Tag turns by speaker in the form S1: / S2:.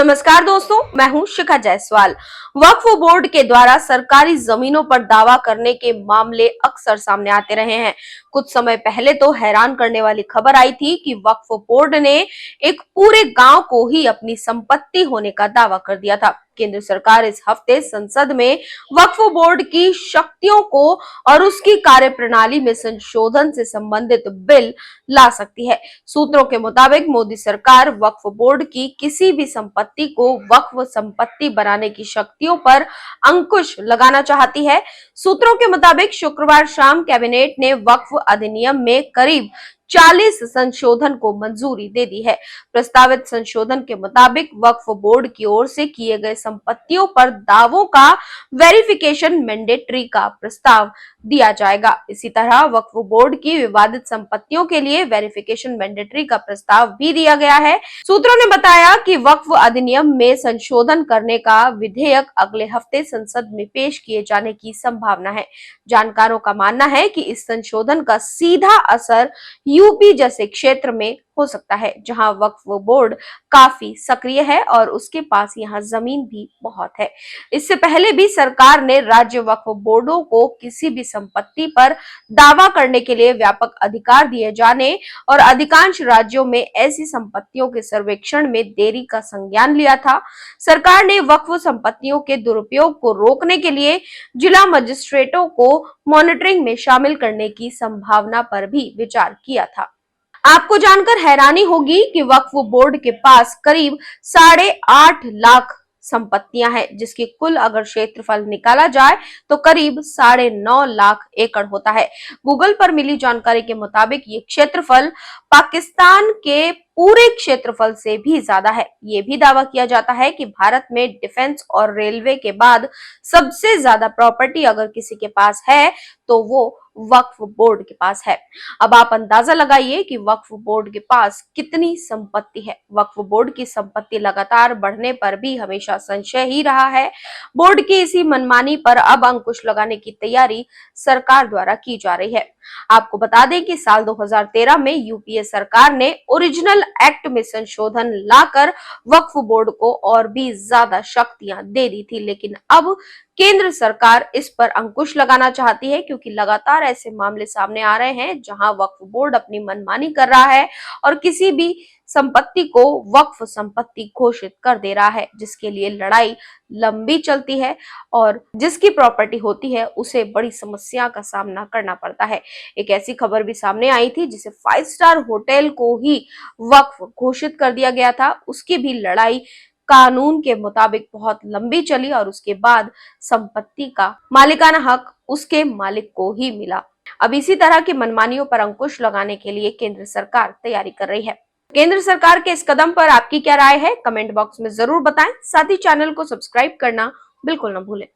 S1: नमस्कार दोस्तों, मैं हूं शिखा जायसवाल। वक्फ बोर्ड के द्वारा सरकारी जमीनों पर दावा करने के मामले अक्सर सामने आते रहे हैं। कुछ समय पहले तो हैरान करने वाली खबर आई थी कि वक्फ बोर्ड ने एक पूरे गांव को ही अपनी संपत्ति होने का दावा कर दिया था। केंद्र सरकार इस हफ्ते संसद में वक्फ बोर्ड की शक्तियों को और उसकी कार्यप्रणाली में संशोधन से संबंधित बिल ला सकती है। सूत्रों के मुताबिक मोदी सरकार वक्फ बोर्ड की किसी भी संपत्ति को वक्फ संपत्ति बनाने की शक्तियों पर अंकुश लगाना चाहती है। सूत्रों के मुताबिक शुक्रवार शाम कैबिनेट ने वक्फ अधिनियम में करीब 40 संशोधन को मंजूरी दे दी है। प्रस्तावित संशोधन के मुताबिक वक्फ बोर्ड की ओर से किए गए संपत्तियों पर दावों का वेरिफिकेशन मैंडेटरी का प्रस्ताव दिया जाएगा। इसी तरह वक्फ बोर्ड की विवादित संपत्तियों के लिए वेरिफिकेशन मैंडेटरी का प्रस्ताव भी दिया गया है। सूत्रों ने बताया कि वक्फ अधिनियम में संशोधन करने का विधेयक अगले हफ्ते संसद में पेश किए जाने की संभावना है। जानकारों का मानना है कि इस संशोधन का सीधा असर यूपी जैसे क्षेत्र में हो सकता है, जहां वक्फ बोर्ड काफी सक्रिय है और उसके पास यहां जमीन भी बहुत है। इससे पहले भी सरकार ने राज्य वक्फ बोर्डों को किसी भी संपत्ति पर दावा करने के लिए व्यापक अधिकार दिए जाने और अधिकांश राज्यों में ऐसी संपत्तियों के सर्वेक्षण में देरी का संज्ञान लिया था। सरकार ने वक्फ संपत्तियों के दुरुपयोग को रोकने के लिए जिला मजिस्ट्रेटों को मॉनिटरिंग में शामिल करने की संभावना पर भी विचार किया था। आपको जानकर हैरानी होगी कि वक्फ बोर्ड के पास करीब 8.5 लाख संपत्तियां हैं, जिसकी कुल अगर क्षेत्रफल निकाला जाए तो करीब 9.5 लाख एकड़ होता है। गूगल पर मिली जानकारी के मुताबिक ये क्षेत्रफल पाकिस्तान के पूरे क्षेत्रफल से भी ज्यादा है। ये भी दावा किया जाता है कि भारत में डिफेंस और रेलवे के बाद सबसे ज्यादा प्रॉपर्टी अगर किसी के पास है तो वो वक्फ बोर्ड के पास है। अब आप अंदाजा लगाइए कि वक्फ बोर्ड के पास कितनी संपत्ति है। वक्फ बोर्ड की संपत्ति लगातार बढ़ने पर भी हमेशा संशय ही रहा है। बोर्ड की इसी मनमानी पर अब अंकुश लगाने की तैयारी सरकार द्वारा की जा रही है। आपको बता दें कि साल 2013 में यूपीए सरकार ने ओरिजिनल एक्ट में संशोधन लाकर वक्फ बोर्ड को और भी ज्यादा शक्तियां दे दी थी, लेकिन अब केंद्र सरकार इस पर अंकुश लगाना चाहती है, क्योंकि लगातार ऐसे मामले सामने आ रहे हैं जहां वक्फ बोर्ड अपनी मनमानी कर रहा है और किसी भी संपत्ति को वक्फ संपत्ति घोषित कर दे रहा है, जिसके लिए लड़ाई लंबी चलती है और जिसकी प्रॉपर्टी होती है उसे बड़ी समस्या का सामना करना पड़ता है। एक ऐसी खबर भी सामने आई थी जिसे 5 स्टार होटल को ही वक्फ घोषित कर दिया गया था। उसकी भी लड़ाई कानून के मुताबिक बहुत लंबी चली और उसके बाद संपत्ति का मालिकाना हक उसके मालिक को ही मिला। अब इसी तरह की मनमानियों पर अंकुश लगाने के लिए केंद्र सरकार तैयारी कर रही है। केंद्र सरकार के इस कदम पर आपकी क्या राय है, कमेंट बॉक्स में जरूर बताएं। साथ ही चैनल को सब्सक्राइब करना बिल्कुल न भूलें।